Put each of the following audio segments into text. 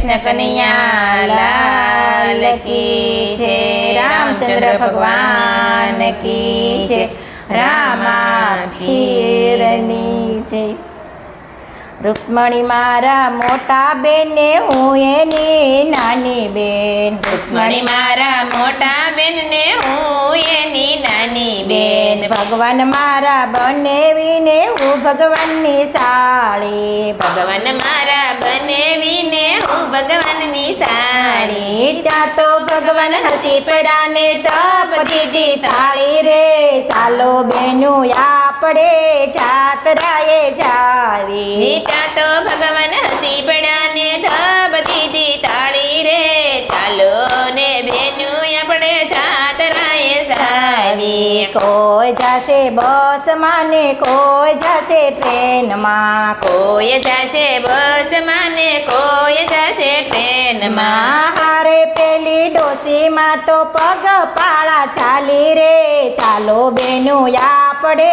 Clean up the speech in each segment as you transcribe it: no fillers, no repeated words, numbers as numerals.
कृष्ण कन्हैया लाल की जय। रामचंद्र भगवान की जय। रामा पीરની जय। रुक्ष्मणी मारा मोटा बेन ने हूँ एनी नानी बेन। रुक्ष्मणी मारा मोटा बेन ने हूँ एनी नानी बेन। भगवान मारा बनेवीने હું ભગવાનની સાળી। ભગવાન મારા બનેવીને હું ભગવાનની સાળી। ત્યાં તો ભગવાન હસી પડ્યા ને તપ દીધી તાળી રે। ચાલો બેનું આપણે જાત્રાએ જાવી। ત્યાં તો ભગવાન હસી પડ્યા ને ધબ દીધી તાળી રે। ચાલો ને બેનું આપણે જાત્રાએ જાવી। કોઈ જાશે બસમાં ને કોઈ જાશે ટ્રેનમાં। કોઈ જશે બસમાં ને કોઈ જશે ટ્રેનમાં। હારે પેલી ડોસીમાં તો પગપાળા ચાલી રે। ચાલો બેનું આપણે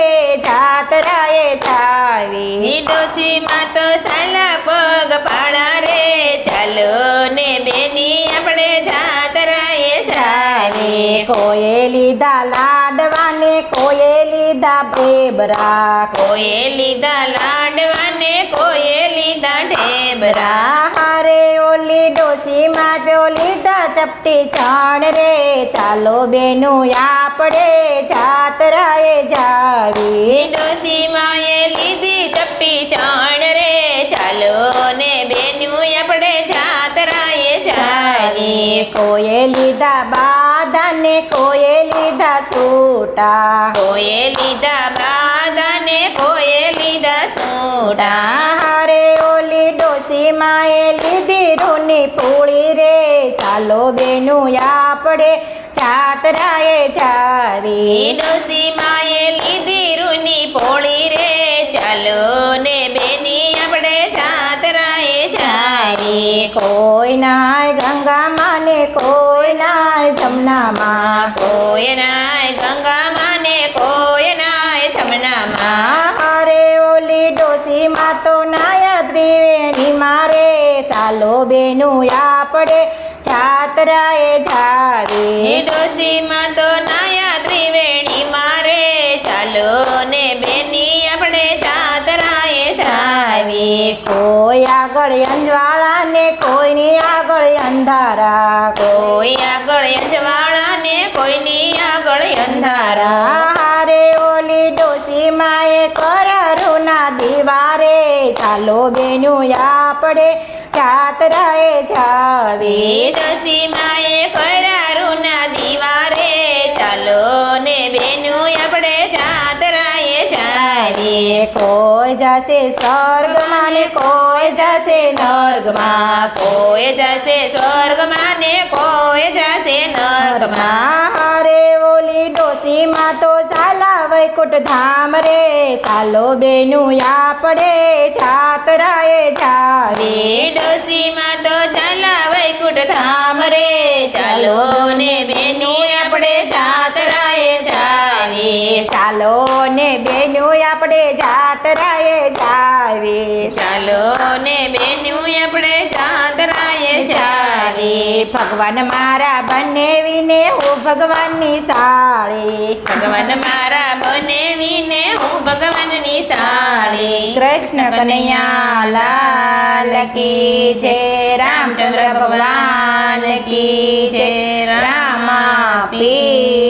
જાત્રાએ જાવી। ડોશીમાં તો સાલા પગપાળા રે। ચાલો ને બેની આપણે જાત્રાએ જાવી। કોઈએ લીધા લાડવા ને કોઈએ લીધા બેબરા। કોઈએ લીધા લાડવા ને કોઈએ લીધા ઢેબરા। હારે ઓલી ડોસીમાં તો લીધા ચપટી ચાણ રે। ચાલો બેનું આપણે જાત્રાએ જાવી। ડોશીમાં એ લીધી ચપટી ચાણ રે। ચાલો ને બેનું આપણે જાત્રાએ જાવી। કોઈએ લીધા બાધા ને કોઈએ લીધા છૂટા। કોઈએ લીધા બાધા ને કોઈએ લીધા સૂટા। હારે ઓલી ડોસીમાં એ લીધી રૂની પૂળી રે। ચાલો બેનું આપણે જાત્રાએ જાવી। ડોશીમાં એ લીધી રૂની પોળી રે। ચાલો ને બેની આપણે જાત્રાએ જાવી। કોઈ નાય ગંગામાં ને કોઈ નાય જમનામાં। કોઈ નાય ગંગામાં ને કોઈ નાય જમનામાં। હારે ઓલી ડોસીમાં તો નાયા ત્રિવેણીમાં રે। ચાલો બેનું આપણે જાત્રાએ જાવી। ડોશીમાં તો નાયા ત્રિવેણીમાં રે। ચાલો ને બેની આપણે જાત્રાએ જાવી। કોઈ આગળ અંજવાળા ને કોઈની આગળ અંધારા। કોઈ આગળ અજવાળા ને કોઈની આગળ અંધારા। હારે ઓલી ડોસીમાં એ કરારુના દીવારે। ચાલો બેનું આપણે જાત્રાએ જાવી। ડોશીમાં એ કરારુના દીવારે। ચાલો ને બેનું આપણે જાત્રાએ જાવી। કોઈ જશે સ્વર્ગમાં ને કોઈ જશે નર્ગમાં। કોઈ જશે સ્વર્ગમાં ને કોઈ જશે નર્કમાં। હારે ઓલી ડોસીમાં તો સાલા વૈકુંઠ ધામ રે। ચાલો બેનું આપણે જાત્રાએ જાવી। ડોશીમાં તો ચાલા વૈકુંઠ ધામ રે। ચાલો ને બેની આપણે જાત્રાએ જાવી। ચાલો ને બેનું આપણે જાત્રાએ જાવી। ચાલો ને બેનું આપણે જાત્રાએ જાવી। ભગવાન મારા બનેવીને હું ભગવાનની સાળી। ભગવાન મારા બનેવીને હું ભગવાનની સાળી। કૃષ્ણ કનૈયા લાલ કી જય। રામચંદ્ર ભગવાન કી જય। રામા પીર